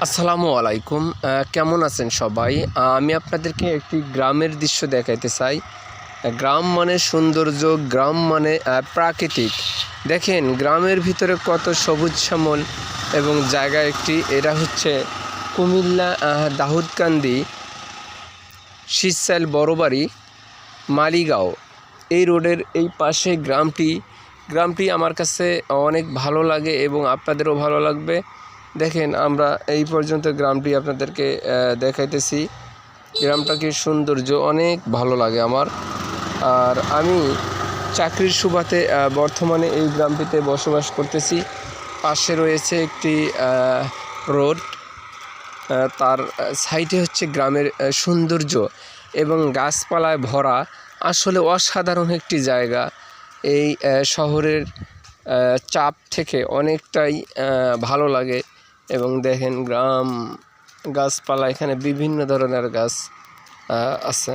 আসসালামু আলাইকুম। কেমন আছেন সবাই? আমি আপনাদেরকে একটি গ্রামের দৃশ্য দেখাইতে চাই। গ্রাম মানে সৌন্দর্য, গ্রাম মানে প্রাকৃতিক। দেখেন গ্রামের ভিতরে কত সবুজ শ্যামল এবং জায়গা একটি। এরা হচ্ছে কুমিল্লা দাউদকান্দি শীতসাইল বড়বাড়ি মালিগাঁও এই রোডের এই পাশে গ্রামটি আমার কাছে অনেক ভালো লাগে এবং আপনাদেরও ভালো লাগবে। দেখেন আমরা এই পর্যন্ত গ্রামটি আপনাদেরকে দেখাইতেছি। গ্রামটাকে সৌন্দর্য অনেক ভালো লাগে আমার। আর আমি চাকরির সুবাদে বর্তমানে এই গ্রামটিতে বসবাস করতেছি। পাশে রয়েছে একটি রোড, তার সাইডে হচ্ছে গ্রামের সৌন্দর্য এবং গাছপালায় ভরা। আসলে অসাধারণ একটি জায়গা। এই শহরের চাপ থেকে অনেকটাই ভালো লাগে। এবং দেখেন গ্রাম, গাছপালা, এখানে বিভিন্ন ধরনের গাছ আছে।